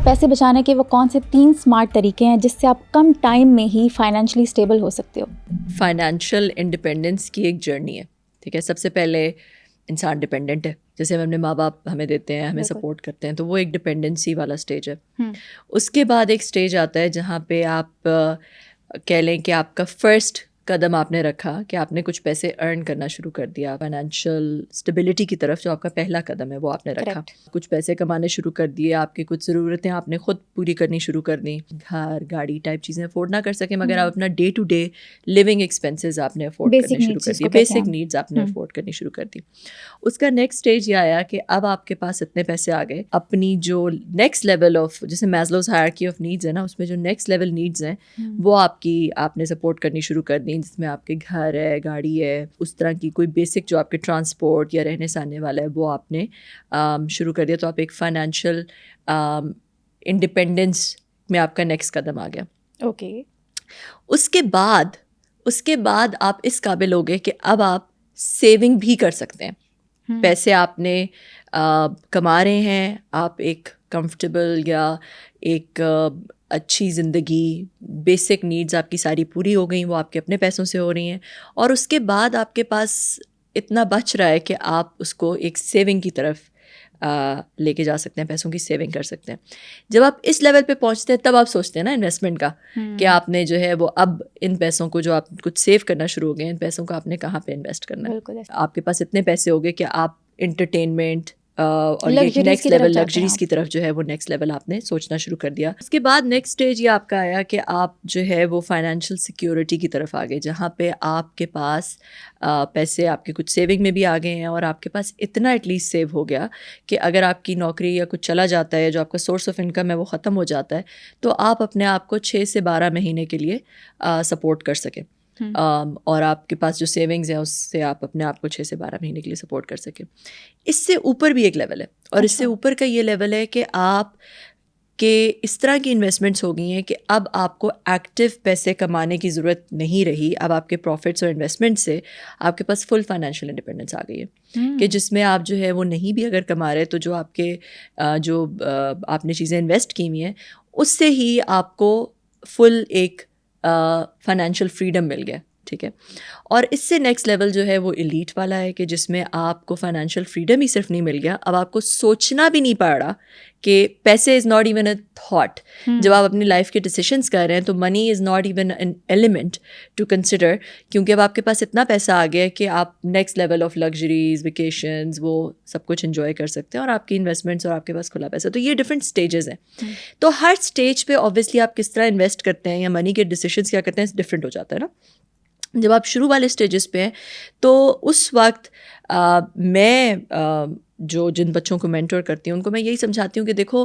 پیسے بچانے کے وہ کون سے 3 اسمارٹ طریقے ہیں جس سے آپ کم ٹائم میں ہی فائنینشلی اسٹیبل ہو سکتے ہو؟ فائنینشیل انڈیپینڈنس کی ایک جرنی ہے. ٹھیک ہے, سب سے پہلے انسان ڈپینڈنٹ ہے. جیسے ہم اپنے ماں باپ ہمیں دیتے ہیں, ہمیں سپورٹ کرتے ہیں, تو وہ ایک ڈپینڈنسی والا اسٹیج ہے. اس کے بعد ایک اسٹیج آتا ہے جہاں پہ آپ کہہ لیں کہ آپ کا فرسٹ قدم آپ نے رکھا کہ آپ نے کچھ پیسے ارن کرنا شروع کر دیا. فائنینشیل اسٹیبلٹی کی طرف جو آپ کا پہلا قدم ہے وہ آپ نے رکھا. کچھ پیسے کمانے شروع کر دیے, آپ کی کچھ ضرورتیں آپ نے خود پوری کرنی شروع کر دیں. گھر گاڑی ٹائپ چیزیں افورڈ نہ کر سکیں, مگر آپ اپنا day to day living expenses آپ نے افورڈ کرنے شروع کر دیے, بیسک نیڈز آپ نے افورڈ کرنی شروع کر دی. اس کا نیکسٹ اسٹیج یہ آیا کہ اب آپ کے پاس اتنے پیسے آ گئے, اپنی جو نیکسٹ لیول آف, جیسے میزلوز ہائرارکی آف نیڈز ہے نا, اس میں جو نیکسٹ لیول نیڈز ہیں وہ آپ نے سپورٹ کرنی شروع کر دی, جس میں آپ کے گھر ہے, گاڑی ہے, اس طرح کی کوئی بیسک جو آپ کے ٹرانسپورٹ یا رہنے سہنے والا ہے وہ آپ نے شروع کر دیا. تو آپ ایک فائنینشیل انڈیپینڈنس میں آپ کا نیکسٹ قدم آ گیا. اوکے. اس کے بعد آپ اس قابل ہو گئے کہ اب آپ سیونگ بھی کر سکتے ہیں. پیسے آپ نے کما رہے ہیں, آپ ایک کمفرٹیبل یا ایک اچھی زندگی, بیسک نیڈز آپ کی ساری پوری ہو گئیں, وہ آپ کے اپنے پیسوں سے ہو رہی ہیں. اور اس کے بعد آپ کے پاس اتنا بچ رہا ہے کہ آپ اس کو ایک سیونگ کی طرف لے کے جا سکتے ہیں, پیسوں کی سیونگ کر سکتے ہیں. جب آپ اس لیول پہ پہنچتے ہیں تب آپ سوچتے ہیں نا انویسٹمنٹ کا, کہ آپ نے جو ہے وہ اب ان پیسوں کو جو آپ کچھ سیو کرنا شروع ہو گئے, ان پیسوں کو آپ نے کہاں پہ انویسٹ کرنا ہے. آپ کے پاس اتنے پیسے ہو گئے کہ آپ انٹرٹینمنٹ اور نیکسٹ لیول لگژریز کی طرف جو ہے وہ نیکسٹ لیول آپ نے سوچنا شروع کر دیا. اس کے بعد نیکسٹ اسٹیج یہ آپ کا آیا کہ آپ جو ہے وہ فائنینشیل سیکیورٹی کی طرف آ گئے, جہاں پہ آپ کے پاس پیسے آپ کے کچھ سیونگ میں بھی آ گئے ہیں, اور آپ کے پاس اتنا ایٹ لیسٹ سیو ہو گیا کہ اگر آپ کی نوکری یا کچھ چلا جاتا ہے, جو آپ کا سورس آف انکم ہے وہ ختم ہو جاتا ہے, تو آپ اپنے آپ کو 6 سے 12 مہینے کے لیے سپورٹ کر سکیں. اور آپ کے پاس جو سیونگز ہیں اس سے آپ اپنے آپ کو 6 سے 12 مہینے کے لیے سپورٹ کر سکیں. اس سے اوپر بھی ایک لیول ہے, اور اس سے اوپر کا یہ لیول ہے کہ آپ کے اس طرح کی انویسٹمنٹس ہو گئی ہیں کہ اب آپ کو ایکٹیو پیسے کمانے کی ضرورت نہیں رہی. اب آپ کے پروفٹس اور انویسٹمنٹ سے آپ کے پاس فل فائنینشیل انڈیپینڈنس آ گئی ہے, کہ جس میں آپ جو ہے وہ نہیں بھی اگر کما رہے تو جو آپ کے جو آپ نے چیزیں انویسٹ کی ہوئی ہیں اس سے ہی آپ کو فل ایک فائنینشیل فریڈم مل گیا. ٹھیک ہے. اور اس سے نیکسٹ لیول جو ہے وہ ایلیٹ والا ہے, کہ جس میں آپ کو فائنینشیل فریڈم ہی صرف نہیں مل گیا, اب آپ کو سوچنا بھی نہیں پڑ رہا کہ پیسے از ناٹ ایون اے تھاٹ. جب آپ اپنی لائف کے ڈیسیشنس کر رہے ہیں تو money is not even an element to consider, کیونکہ اب آپ کے پاس اتنا پیسہ آ گیا ہے کہ آپ next level of luxuries, vacations, وہ سب کچھ انجوائے کر سکتے ہیں, اور آپ کی انویسٹمنٹس اور آپ کے پاس کھلا پیسہ. تو یہ ڈفرینٹ اسٹیجز ہیں. تو ہر اسٹیج پہ آبویسلی آپ کس طرح انویسٹ کرتے ہیں یا منی کے ڈیسیشنس کیا کرتے ہیں ڈفرینٹ ہو جاتا ہے نا. جب آپ شروع والے اسٹیجز پہ ہیں تو اس وقت میں جن بچوں کو مینٹور کرتی ہوں ان کو میں یہی سمجھاتی ہوں کہ دیکھو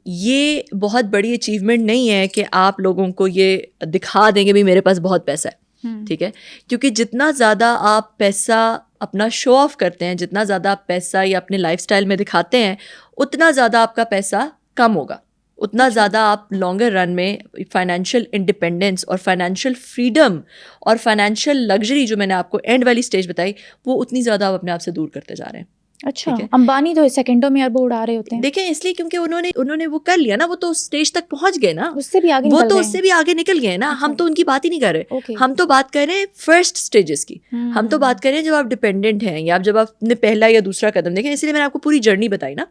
یہ بہت بڑی اچیومنٹ نہیں ہے کہ آپ لوگوں کو یہ دکھا دیں گے بھی میرے پاس بہت پیسہ ہے. ٹھیک ہے. کیونکہ جتنا زیادہ آپ پیسہ اپنا شو آف کرتے ہیں, جتنا زیادہ آپ پیسہ یا اپنے لائف اسٹائل میں دکھاتے ہیں, اتنا زیادہ آپ کا پیسہ کم ہوگا, اتنا زیادہ آپ لانگر رن میں فائنینشیل انڈیپینڈنس اور فائنینشیل فریڈم اور فائنینشیل لگژری جو میں نے آپ کو اینڈ والی اسٹیج بتائی وہ اتنی زیادہ آپ اپنے آپ سے دور کرتے جا رہے ہیں. اچھا. امبانی تو سیکنڈوں میں اربوں اڑا رہے ہوتے ہیں. دیکھیں اس لیے کیونکہ انہوں نے وہ کر لیا نا, وہ تو اسٹیج تک پہنچ گئے نا, اس سے بھی آگے وہ تو اس سے بھی آگے نکل گئے نا. ہم تو ان کی بات ہی نہیں کر رہے, ہم تو بات کر رہے ہیں فرسٹ اسٹیجز کی. ہم تو بات کر رہے ہیں جب آپ ڈپینڈنٹ ہیں یا جب آپ نے پہلا یا دوسرا قدم دیکھیں, اس لیے میں نے آپ کو پوری جرنی بتائی نا.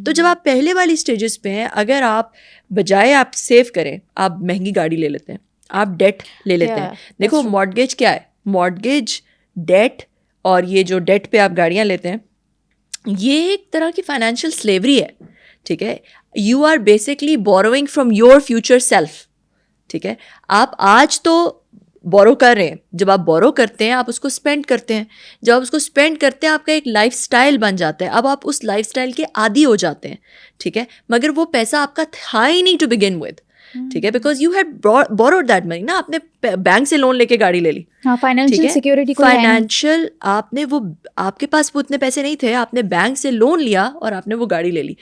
تو جب آپ پہلے والی اسٹیجز پہ ہیں, اگر آپ بجائے آپ سیو کریں آپ مہنگی گاڑی لے لیتے ہیں, آپ ڈیٹ لے لیتے ہیں. دیکھو مارٹگیج کیا ہے, مارٹگیج ڈیٹ اور یہ جو ڈیٹ پہ آپ گاڑیاں لیتے ہیں یہ ایک طرح کی فائنینشیل سلیوری ہے. ٹھیک ہے. You are basically borrowing from your future self. ٹھیک ہے. آپ آج تو بورو کر رہے ہیں, جب آپ بورو کرتے ہیں آپ اس کو اسپینڈ کرتے ہیں, جب آپ اس کو اسپینڈ کرتے ہیں آپ کا ایک لائف اسٹائل بن جاتا ہے, اب آپ اس لائف اسٹائل کے عادی ہو جاتے ہیں. ٹھیک ہے. مگر وہ پیسہ آپ کا تھا ہی نہیں ٹو بگن ود. ٹھیک ہے. Because you had borrowed that money نا, آپ نے بینک سے لون لے کے گاڑی لے لی. فائنینشیل سیکیورٹی فائنینشیل آپ نے وہ آپ کے پاس وہ اتنے پیسے نہیں تھے, آپ نے بینک سے لون لیا اور آپ نے وہ گاڑی لے لی.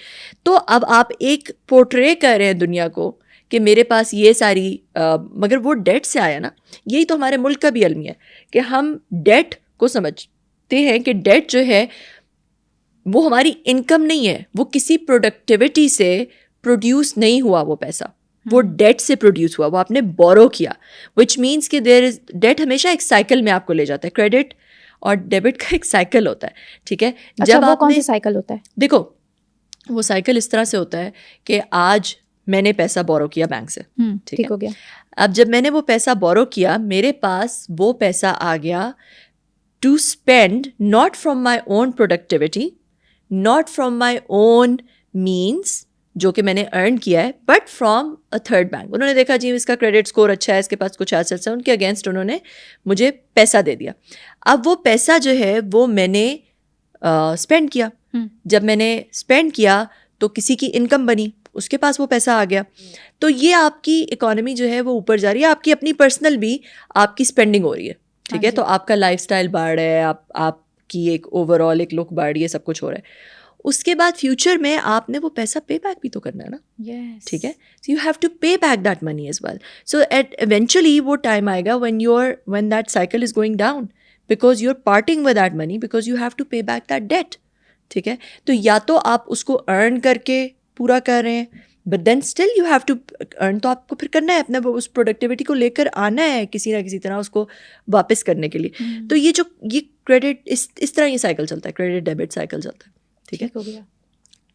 تو اب آپ ایک پورٹرے کر رہے ہیں دنیا کو کہ میرے پاس یہ ساری مگر وہ ڈیٹ سے آیا نا. یہی تو ہمارے ملک کا بھی المیہ ہے کہ ہم ڈیٹ کو سمجھتے ہیں کہ ڈیٹ جو ہے وہ ہماری انکم نہیں ہے, وہ کسی پروڈکٹیوٹی سے پروڈیوس نہیں ہوا وہ پیسہ, وہ ڈیٹ سے پروڈیوس ہوا, وہ آپ نے بورو کیا, وچ مینس کہ دیر از ڈیٹ ہمیشہ ایک سائیکل میں آپ کو لے جاتا ہے. کریڈٹ اور ڈیبٹ کا ایک سائیکل ہوتا ہے, ٹھیک ہے. جب آپ کون سا سائیکل ہوتا ہے؟ دیکھو وہ سائیکل اس طرح سے ہوتا ہے کہ آج میں نے پیسہ بورو کیا بینک سے, ٹھیک ہو گیا. اب جب میں نے وہ پیسہ بورو کیا, میرے پاس وہ پیسہ آ گیا to spend, not from my own productivity, not from my own means جو کہ میں نے ارن کیا ہے, but from a third bank. انہوں نے دیکھا جی اس کا کریڈٹ اسکور اچھا ہے, اس کے پاس کچھ ایسٹس ہیں, ان کے اگینسٹ انہوں نے مجھے پیسہ دے دیا. اب وہ پیسہ جو ہے وہ میں نے اسپینڈ کیا. جب میں نے اسپینڈ کیا تو کسی کی انکم بنی, اس کے پاس وہ پیسہ آ گیا. تو یہ آپ کی اکانومی جو ہے وہ اوپر جا رہی ہے, آپ کی اپنی پرسنل بھی آپ کی اسپینڈنگ ہو رہی ہے, ٹھیک ہے. تو آپ کا لائف اسٹائل بڑھ رہا ہے, آپ کی ایک اوور آل ایک لک بڑھ رہی ہے, سب کچھ ہو رہا ہے. اس کے بعد فیوچر میں آپ نے وہ پیسہ پے بیک بھی تو کرنا ہے نا, ٹھیک ہے. So you have to pay back that money as well. So eventually وہ ٹائم آئے گا when that cycle is going down because you're parting with that money because you have to pay back that debt, ٹھیک ہے. تو یا تو آپ اس کو ارن کر کے پورا کر رہے ہیں, but then still you have to earn, تو آپ کو پھر کرنا ہے اپنا اس پروڈکٹیوٹی کو لے کر آنا ہے کسی نہ کسی طرح اس کو واپس کرنے کے لیے. تو یہ کریڈٹ اس طرح یہ سائیکل چلتا ہے, کریڈٹ ڈیبٹ سائیکل چلتا ہے, ٹھیک ہے.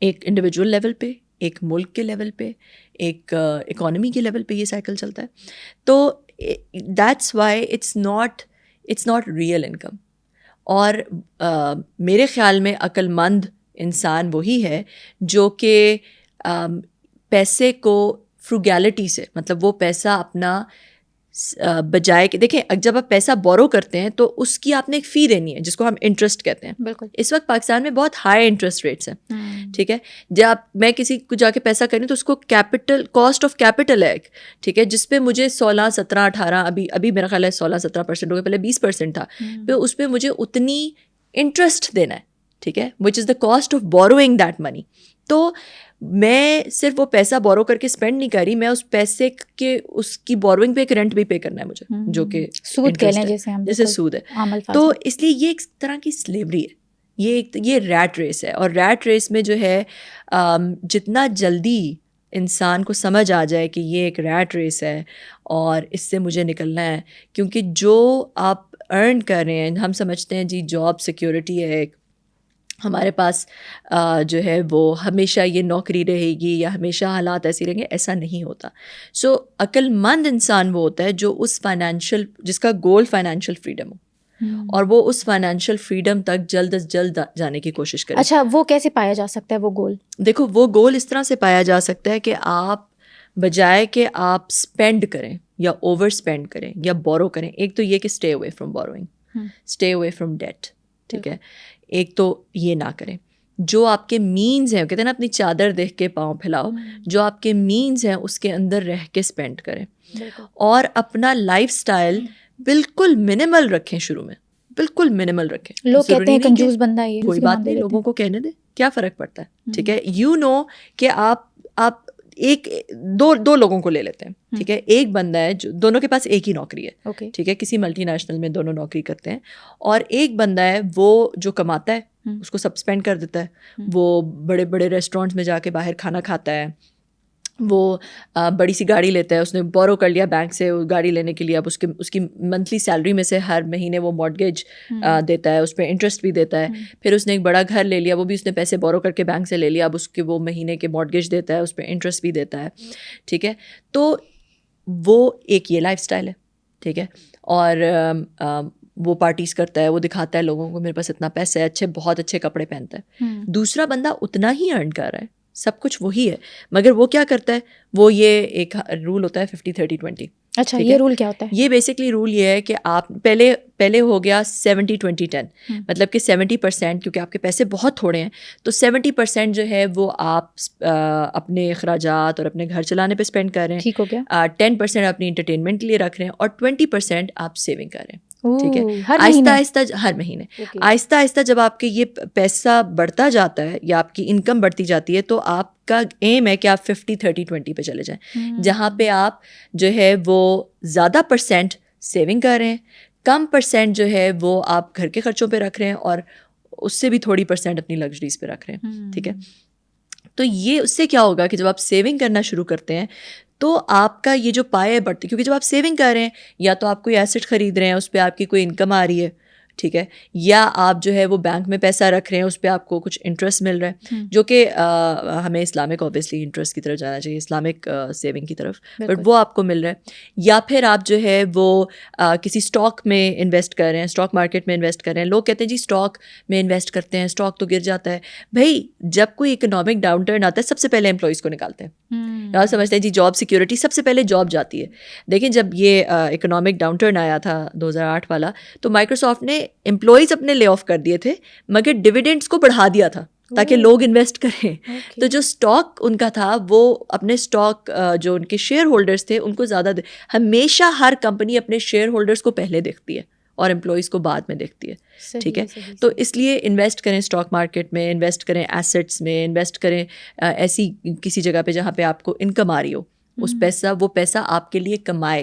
ایک انڈیویجول لیول پہ, ایک ملک کے لیول پہ, ایک اکانومی کے لیول پہ یہ سائیکل چلتا ہے. تو that's why it's not real income. اور میرے خیال میں عقل مند انسان وہی ہے جو کہ پیسے کو فروگیلٹی سے, مطلب وہ پیسہ اپنا بجائے کہ دیکھیں جب آپ پیسہ بورو کرتے ہیں تو اس کی آپ نے ایک فی دینی ہے جس کو ہم انٹرسٹ کہتے ہیں. بالکل. اس وقت پاکستان میں بہت ہائی انٹرسٹ ریٹس ہیں, ٹھیک ہے. جب میں کسی کو جا کے پیسہ کروں تو اس کو کیپٹل, کاسٹ آف کیپٹل ہے, ٹھیک ہے, جس پہ مجھے 16, 17, 18 ابھی میرا خیال ہے 16-17% ہو گیا, پہلے 20% تھا, پھر اس پہ مجھے اتنی انٹرسٹ دینا ہے, ٹھیک ہے, which is the cost of borrowing that money. تو میں صرف وہ پیسہ بورو کر کے اسپینڈ نہیں کر رہی, میں اس پیسے کے اس کی بوروئنگ پہ ایک رینٹ بھی پے کرنا ہے مجھے, جو کہ سود کہہ لیں جیسے سود ہے. تو اس لیے یہ ایک طرح کی سلیوری ہے, یہ ریٹ ریس ہے. اور ریٹ ریس میں جو ہے جتنا جلدی انسان کو سمجھ آ جائے کہ یہ ایک ریٹ ریس ہے اور اس سے مجھے نکلنا ہے, کیونکہ جو آپ ارن کر رہے ہیں, ہم سمجھتے ہیں جی جاب سیکیورٹی ہے ایک, ہمارے پاس جو ہے وہ ہمیشہ یہ نوکری رہے گی یا ہمیشہ حالات ایسے رہیں گے, ایسا نہیں ہوتا. سو عقل مند انسان وہ ہوتا ہے جو اس جس کا گول فائنینشیل فریڈم ہو, اور وہ اس فائنینشیل فریڈم تک جلد از جلد جانے کی کوشش کرے. اچھا, وہ کیسے پایا جا سکتا ہے وہ گول؟ دیکھو وہ گول اس طرح سے پایا جا سکتا ہے کہ آپ بجائے کہ آپ اسپینڈ کریں یا اوور اسپینڈ کریں یا بورو کریں, ایک تو یہ کہ stay away from borrowing, stay away from debt, ٹھیک ہے. ایک تو یہ نہ کریں, جو آپ کے مینز ہیں, کہتے ہیں نا اپنی چادر دیکھ کے پاؤں پھیلاؤ, جو آپ کے مینز ہیں اس کے اندر رہ کے اسپینڈ کریں, اور اپنا لائف اسٹائل بالکل منیمل رکھیں. شروع میں بالکل منیمل رکھیں. لوگ کہتے ہیں کنجوس بندہ ہے, کوئی بات نہیں, لوگوں کو کہنے دیں, کیا فرق پڑتا ہے, ٹھیک ہے. یو نو کہ آپ ایک دو لوگوں کو لے لیتے ہیں, ٹھیک ہے. ایک بندہ ہے جو دونوں کے پاس ایک ہی نوکری ہے, ٹھیک ہے, کسی ملٹی نیشنل میں دونوں نوکری کرتے ہیں, اور ایک بندہ ہے وہ جو کماتا ہے اس کو سب اسپینڈ کر دیتا ہے, وہ بڑے بڑے ریسٹورینٹس میں جا کے باہر کھانا کھاتا ہے, وہ بڑی سی گاڑی لیتا ہے, اس نے بورو کر لیا بینک سے گاڑی لینے کے لیے, اب اس کی منتھلی سیلری میں سے ہر مہینے وہ مارٹگیج دیتا ہے, اس پہ انٹرسٹ بھی دیتا ہے. پھر اس نے ایک بڑا گھر لے لیا, وہ بھی اس نے پیسے بورو کر کے بینک سے لے لیا, اب اس کے وہ مہینے کے مارٹگیج دیتا ہے, اس پہ انٹرسٹ بھی دیتا ہے, ٹھیک ہے. تو وہ ایک یہ لائف اسٹائل ہے, ٹھیک ہے. اور وہ پارٹیز کرتا ہے, وہ دکھاتا ہے لوگوں کو میرے پاس اتنا پیسہ ہے, بہت اچھے کپڑے پہنتا ہے. دوسرا بندہ اتنا ہی ارن کر رہا ہے, سب کچھ وہی ہے, مگر وہ کیا کرتا ہے, وہ یہ ایک رول ہوتا ہے 50-30-20. اچھا, یہ رول کیا ہوتا ہے؟ یہ بیسکلی رول یہ ہے کہ آپ پہلے ہو گیا 70-20-10, مطلب کہ 70%, کیونکہ آپ کے پیسے بہت تھوڑے ہیں تو 70% جو ہے وہ آپ اپنے اخراجات اور اپنے گھر چلانے پہ اسپینڈ کر رہے ہیں, ٹھیک ہو گیا. 10% اپنی انٹرٹینمنٹ کے لیے رکھ رہے ہیں, اور 20% آپ سیونگ کر رہے ہیں, ٹھیک ہے. آہستہ آہستہ ہر مہینے آہستہ آہستہ جب آپ کے یہ پیسہ بڑھتا جاتا ہے یا آپ کی انکم بڑھتی جاتی ہے, تو آپ کا ایم ہے کہ آپ 50-30-20 پہ چلے جائیں, جہاں پہ آپ جو ہے وہ زیادہ پرسینٹ سیونگ کر رہے ہیں, کم پرسینٹ جو ہے وہ آپ گھر کے خرچوں پہ رکھ رہے ہیں, اور اس سے بھی تھوڑی پرسینٹ اپنی لگژریز پہ رکھ رہے ہیں, ٹھیک ہے. تو یہ اس سے کیا ہوگا کہ جب آپ سیونگ کرنا شروع کرتے ہیں تو آپ کا یہ جو پائے بڑھتے، کیونکہ جب آپ سیونگ کر رہے ہیں یا تو آپ کوئی ایسٹ خرید رہے ہیں اس پہ آپ کی کوئی انکم آ رہی ہے، ٹھیک ہے، یا آپ جو ہے وہ بینک میں پیسہ رکھ رہے ہیں اس پہ آپ کو کچھ انٹرسٹ مل رہا ہے، جو کہ ہمیں اسلامک اوبیسلی انٹرسٹ کی طرف جانا چاہیے، اسلامک سیونگ کی طرف، بٹ وہ آپ کو مل رہا ہے، یا پھر آپ جو ہے وہ کسی اسٹاک میں انویسٹ کر رہے ہیں، اسٹاک مارکیٹ میں انویسٹ کر رہے ہیں. لوگ کہتے ہیں جی اسٹاک میں انویسٹ کرتے ہیں اسٹاک تو گر جاتا ہے. بھائی جب کوئی اکنامک ڈاؤن ٹرن آتا ہے سب سے پہلے امپلائیز کو نکالتے ہیں. آپ سمجھتے ہیں جی جاب سیکورٹی، سب سے پہلے جاب جاتی ہے. دیکھیں جب یہ اکنامک ڈاؤن ٹرن آیا تھا 2008 والا، تو مائیکروسافٹ نے امپلائیز اپنے لے آف کر دیے تھے مگر ڈویڈینڈس کو بڑھا دیا تھا تاکہ لوگ انویسٹ کریں. تو جو اسٹاک ان کا تھا وہ اپنے اسٹاک جو ان کے شیئر ہولڈرس تھے ان کو زیادہ ہمیشہ ہر کمپنی اپنے شیئر ہولڈرس کو پہلے دیکھتی ہے اور امپلائیز کو بعد میں دیکھتی ہے. ٹھیک ہے، تو اس لیے انویسٹ کریں اسٹاک مارکیٹ میں، انویسٹ کریں ایسٹس میں، انویسٹ کریں ایسی کسی جگہ پہ جہاں پہ آپ کو انکم آ رہی ہو، وہ پیسہ آپ کے لیے کمائے.